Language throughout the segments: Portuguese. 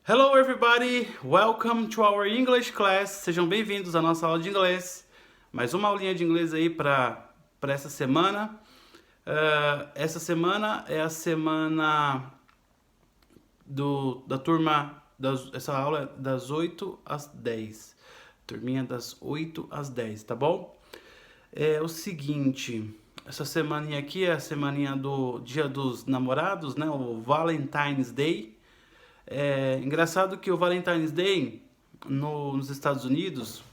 Hello everybody, welcome to our English class. Sejam bem-vindos à nossa aula de inglês. Mais uma aulinha de inglês aí para essa semana. Essa semana é a semana da turma, essa aula é das 8 às 10. Turminha das 8 às 10, tá bom? É o seguinte, essa semaninha aqui é a semaninha do Dia dos Namorados, né? O Valentine's Day. É engraçado que o Valentine's Day nos Estados Unidos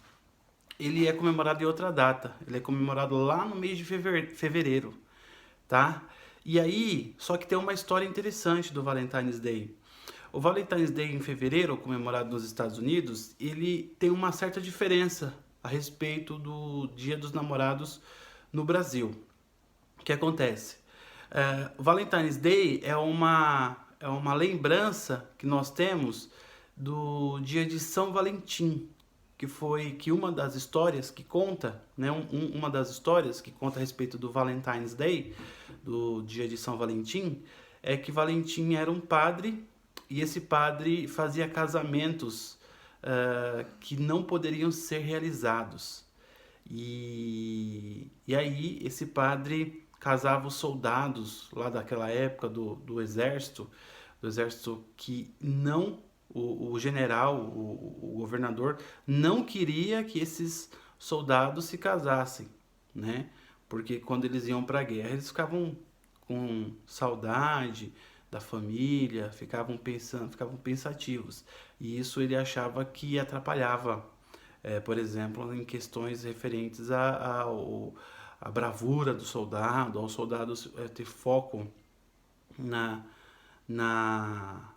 ele é comemorado em outra data. Ele é comemorado lá no mês de fevereiro, tá? E aí, só que tem uma história interessante do Valentine's Day. O Valentine's Day em fevereiro, comemorado nos Estados Unidos, ele tem uma certa diferença a respeito do Dia dos Namorados no Brasil. O que acontece? Valentine's Day é uma lembrança que nós temos do dia de São Valentim, que foi que uma das histórias que conta, né, uma das histórias que conta a respeito do Valentine's Day, do dia de São Valentim, é que Valentim era um padre e esse padre fazia casamentos que não poderiam ser realizados. E aí esse padre casava os soldados lá daquela época do exército que não, o general, o governador, não queria que esses soldados se casassem, né? Porque quando eles iam para a guerra, eles ficavam com saudade da família, ficavam pensando, ficavam pensativos. E isso ele achava que atrapalhava, por exemplo, em questões referentes à bravura do soldado, ao soldado ter foco na, na,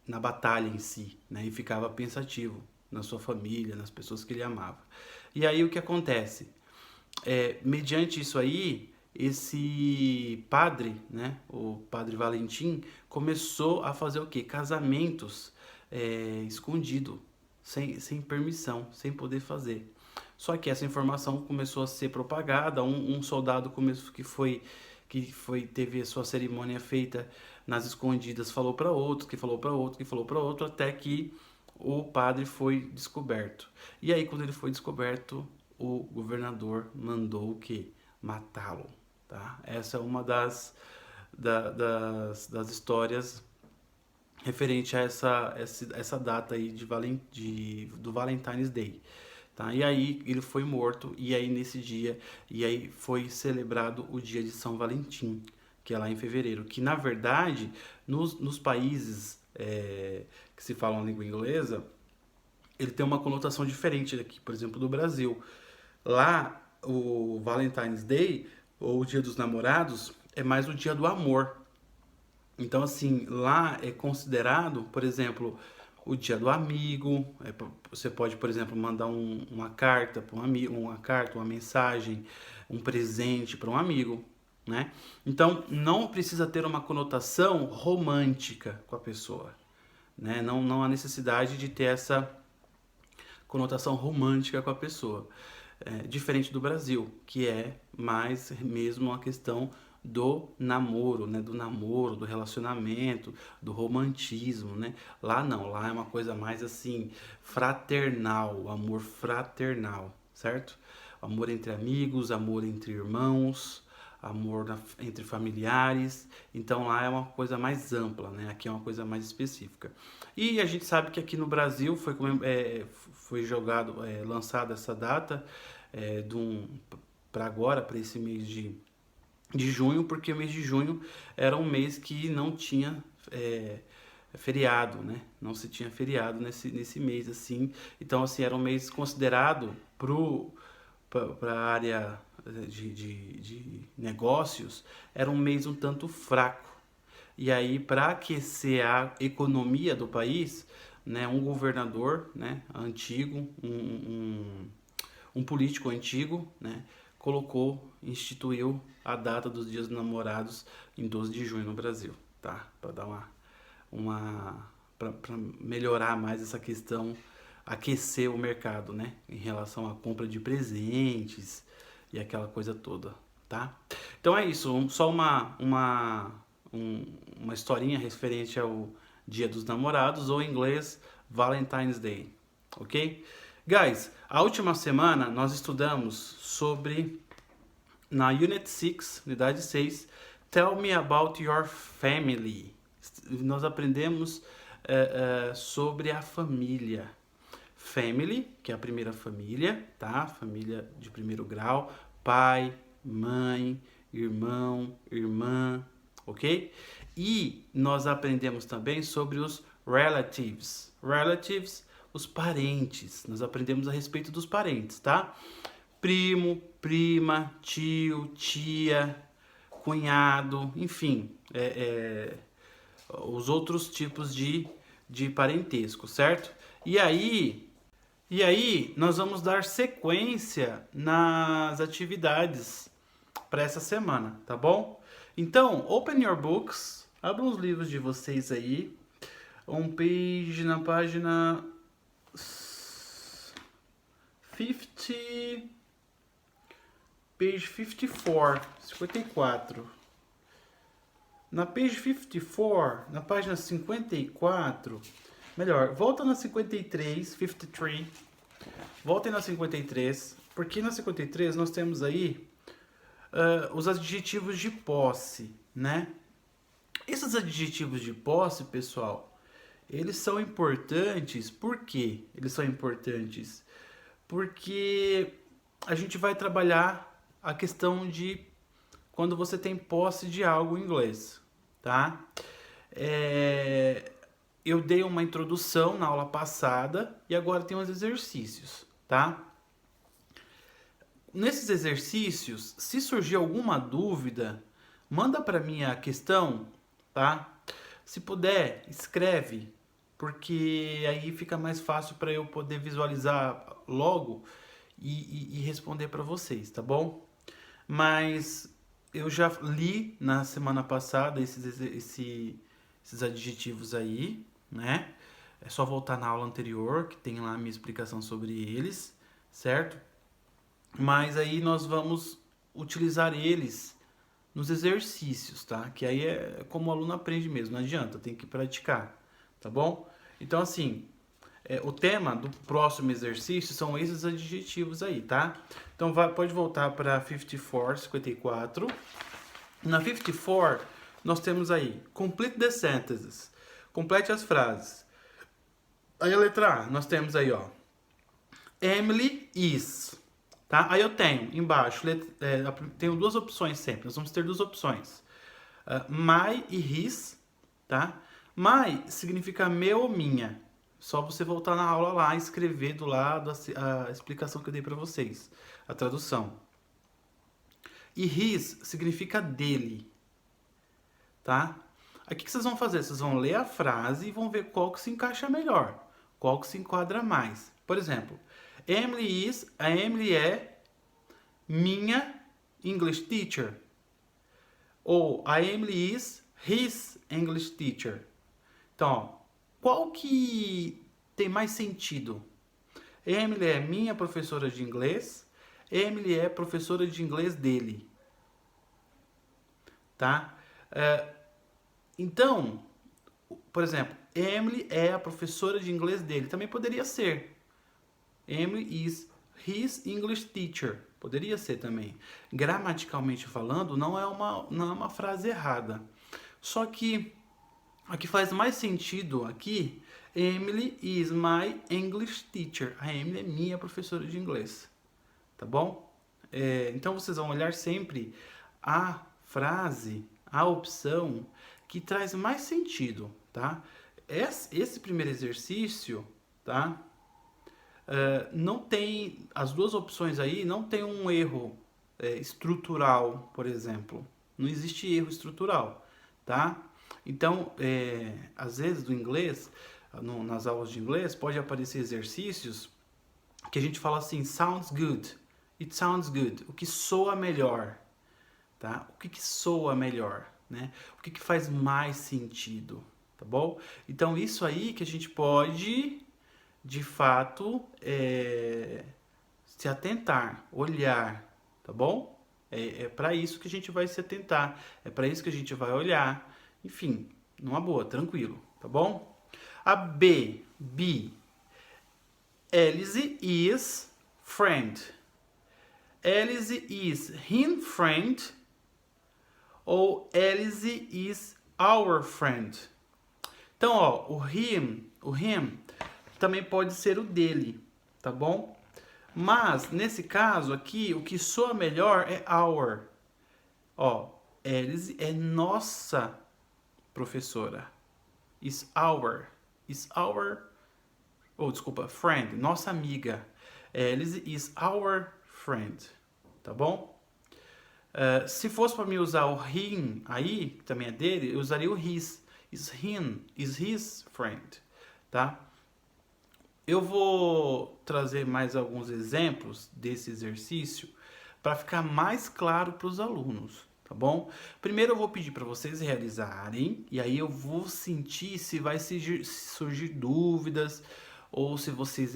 na batalha em si, né? E ficava pensativo na sua família, nas pessoas que ele amava. E aí o que acontece? Mediante isso aí, esse padre, né, o padre Valentim, começou a fazer o quê? Casamentos escondido, sem permissão, sem poder fazer. Só que essa informação começou a ser propagada. Um soldado começou, teve a sua cerimônia feita nas escondidas, falou para outro, que falou para outro, que falou para outro, até que o padre foi descoberto. E aí, quando ele foi descoberto, o governador mandou o quê? Matá-lo, tá? Essa é uma das histórias referente a essa data aí do Valentine's Day. Tá? E aí ele foi morto, e aí nesse dia, e aí foi celebrado o dia de São Valentim, que é lá em fevereiro, que na verdade, nos países que se falam a língua inglesa, ele tem uma conotação diferente daqui, por exemplo, do Brasil. Lá, o Valentine's Day, ou o Dia dos Namorados, é mais o dia do amor. Então, assim, lá é considerado, por exemplo, o dia do amigo. Você pode, por exemplo, mandar uma carta para um amigo, uma mensagem, um presente para um amigo, né? Então, não precisa ter uma conotação romântica com a pessoa, né? Não há necessidade de ter essa conotação romântica com a pessoa. Diferente do Brasil, que é mais mesmo uma questão do namoro, né? Do namoro, do relacionamento, do romantismo, né? Lá não, lá é uma coisa mais assim, fraternal, amor fraternal, certo? Amor entre amigos, amor entre irmãos, entre familiares. Então lá é uma coisa mais ampla, né? Aqui é uma coisa mais específica. E a gente sabe que aqui no Brasil foi lançada essa data é, para agora, para esse mês de junho, porque o mês de junho era um mês que não tinha feriado, né? Não se tinha feriado nesse mês, assim. Então, assim, era um mês considerado para a área de negócios, era um mês um tanto fraco. E aí, para aquecer a economia do país, né, um governador, né, antigo, um político antigo, né, instituiu a data dos Dias dos Namorados em 12 de junho no Brasil, tá? Para dar para melhorar mais essa questão, aquecer o mercado, né, em relação à compra de presentes e aquela coisa toda, tá? Então é isso, só uma historinha referente ao Dia dos Namorados, ou em inglês, Valentine's Day, ok? Guys, a última semana nós estudamos sobre, na Unit 6, unidade 6, Tell Me About Your Family. Nós aprendemos sobre a família. Family, que é a primeira família, tá? Família de primeiro grau, pai, mãe, irmão, irmã, ok? E nós aprendemos também sobre os relatives. Relatives, os parentes. Nós aprendemos a respeito dos parentes, tá? Primo, prima, tio, tia, cunhado, enfim, os outros tipos de parentesco, certo? E aí nós vamos dar sequência nas atividades para essa semana, tá bom? Então, open your books, abram os livros de vocês aí, na página 50, page 54. Na page 54, na página 54, melhor, volta na 53, voltem na 53, porque na 53 nós temos aí os adjetivos de posse, né? Esses adjetivos de posse, pessoal, eles são importantes. Por quê? Eles são importantes porque a gente vai trabalhar a questão de quando você tem posse de algo em inglês, tá? Eu dei uma introdução na aula passada e agora tem uns exercícios, tá? Nesses exercícios, se surgir alguma dúvida, manda para mim a questão, tá? Se puder, escreve, porque aí fica mais fácil para eu poder visualizar logo e responder para vocês, tá bom? Mas eu já li na semana passada esses adjetivos aí, né? É só voltar na aula anterior, que tem lá a minha explicação sobre eles, certo? Mas aí nós vamos utilizar eles nos exercícios, tá? Que aí é como o aluno aprende mesmo, não adianta, tem que praticar, tá bom? Então, assim, o tema do próximo exercício são esses adjetivos aí, tá? Então, pode voltar para 54. Na 54, nós temos aí, complete the sentences, complete as frases. Aí a letra A, nós temos aí, ó, Emily is, tá? Aí eu tenho embaixo, tenho duas opções sempre, nós vamos ter duas opções, my e his, tá? My significa meu ou minha. Só você voltar na aula lá e escrever do lado a explicação que eu dei para vocês, a tradução. E his significa dele, tá? Aí o que vocês vão fazer? Vocês vão ler a frase e vão ver qual que se encaixa melhor, qual que se enquadra mais. Por exemplo, a Emily é minha English teacher. Ou a Emily is his English teacher. Então, ó, qual que tem mais sentido? Emily é minha professora de inglês, Emily é professora de inglês dele. Tá? Então, por exemplo, Emily é a professora de inglês dele. Também poderia ser. Emily is his English teacher. Poderia ser também. Gramaticalmente falando, não é uma frase errada. Só que a que faz mais sentido aqui, Emily is my English teacher. A Emily é minha professora de inglês. Tá bom? Então vocês vão olhar sempre a frase, a opção que traz mais sentido, tá? Esse primeiro exercício, tá? Não tem, as duas opções aí não tem um erro estrutural, por exemplo. Não existe erro estrutural, tá? Então, às vezes do inglês, nas aulas de inglês, pode aparecer exercícios que a gente fala assim, sounds good, it sounds good, o que soa melhor, tá? O que soa melhor, né? O que faz mais sentido, tá bom? Então, isso aí que a gente pode, de fato, se atentar, olhar, tá bom? É para isso que a gente vai se atentar, é para isso que a gente vai olhar, enfim, numa boa, tranquilo, tá bom? A B, Alice is friend. Alice is him friend ou Alice is our friend. Então, ó, o him também pode ser o dele, tá bom? Mas, nesse caso aqui, o que soa melhor é our. Ó, Alice é nossa professora. Is our. Desculpa, friend, nossa amiga. Alice is our friend, tá bom? Se fosse para mim usar o him aí, que também é dele, eu usaria o his. Is his friend, tá? Eu vou trazer mais alguns exemplos desse exercício para ficar mais claro para os alunos, tá bom? Primeiro eu vou pedir para vocês realizarem e aí eu vou sentir se vai surgir dúvidas ou se vocês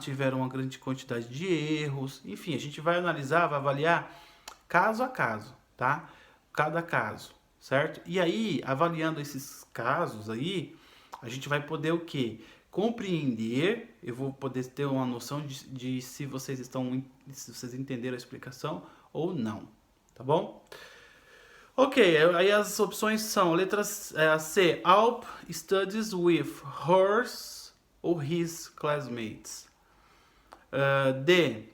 tiveram uma grande quantidade de erros. Enfim, a gente vai analisar, vai avaliar caso a caso, tá? Cada caso, certo? E aí, avaliando esses casos aí, a gente vai poder o quê? Compreender, eu vou poder ter uma noção de se vocês entenderam a explicação ou não, tá bom? Ok, aí as opções são letras C, Alp studies with hers ou his classmates. D,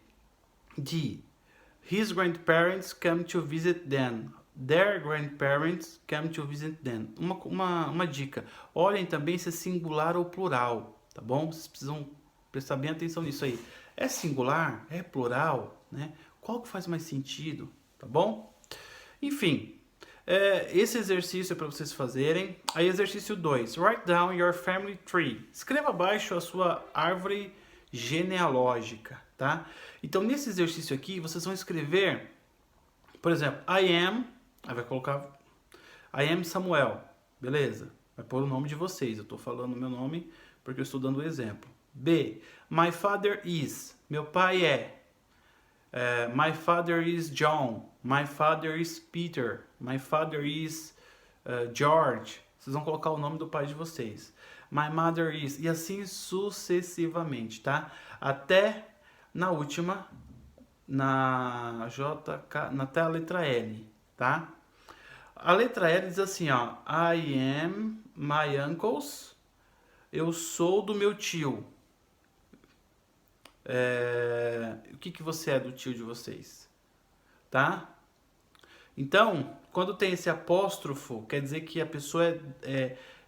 his grandparents come to visit them. Their grandparents come to visit them. Uma dica. Olhem também se é singular ou plural, tá bom? Vocês precisam prestar bem atenção nisso aí. É singular? É plural? Né? Qual que faz mais sentido? Tá bom? Enfim, esse exercício é para vocês fazerem. Aí exercício 2. Write down your family tree. Escreva abaixo a sua árvore genealógica, tá? Então, nesse exercício aqui, vocês vão escrever, por exemplo, I am, aí vai colocar I am Samuel, beleza? Vai pôr o nome de vocês, eu tô falando o meu nome porque eu estou dando o exemplo. B, my father is, meu pai é. My father is John, my father is Peter, my father is George. Vocês vão colocar o nome do pai de vocês. My mother is, e assim sucessivamente, tá? Até na última, até a letra L, tá? A letra L diz assim, ó, I am my uncle's, eu sou do meu tio. O que você é do tio de vocês? Tá? Então, quando tem esse apóstrofo, quer dizer que a pessoa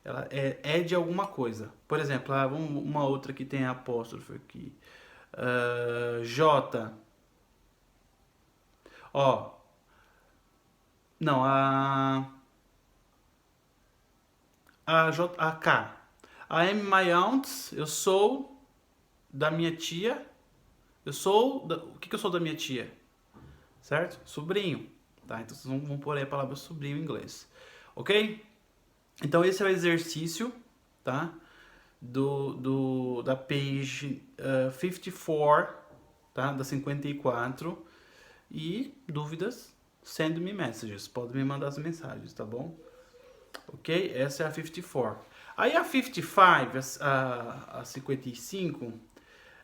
ela é de alguma coisa. Por exemplo, uma outra que tem apóstrofo aqui. J. Ó. Não, a K. I am my aunt, eu sou da minha tia. O que eu sou da minha tia? Certo? Sobrinho. Tá? Então vocês vão pôr aí a palavra sobrinho em inglês. Ok? Então esse é o exercício, tá? Da page 54, tá? Da 54. E dúvidas, send me messages. Pode me mandar as mensagens, tá bom? Ok? Essa é a 54. Aí a 55, a 55,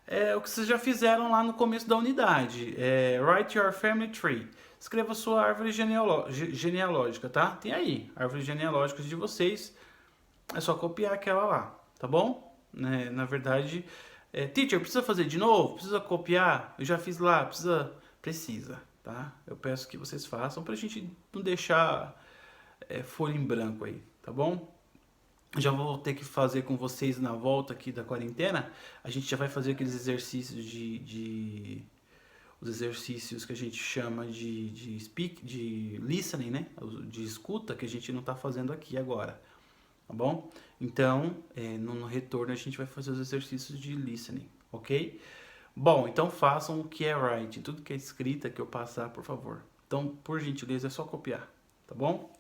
é o que vocês já fizeram lá no começo da unidade. Write your family tree. Escreva sua árvore genealógica, tá? Tem aí, árvore genealógica de vocês. É só copiar aquela lá, tá bom? Na verdade, teacher, precisa fazer de novo? Precisa copiar? Eu já fiz lá, precisa, tá? Eu peço que vocês façam pra gente não deixar folha em branco aí, tá bom? Já vou ter que fazer com vocês na volta aqui da quarentena. A gente já vai fazer aqueles exercícios os exercícios que a gente chama de listening, né? De escuta, que a gente não está fazendo aqui agora, tá bom? Então, no retorno a gente vai fazer os exercícios de listening, ok? Bom, então façam o que é writing, tudo que é escrita que eu passar, por favor. Então, por gentileza, é só copiar, tá bom?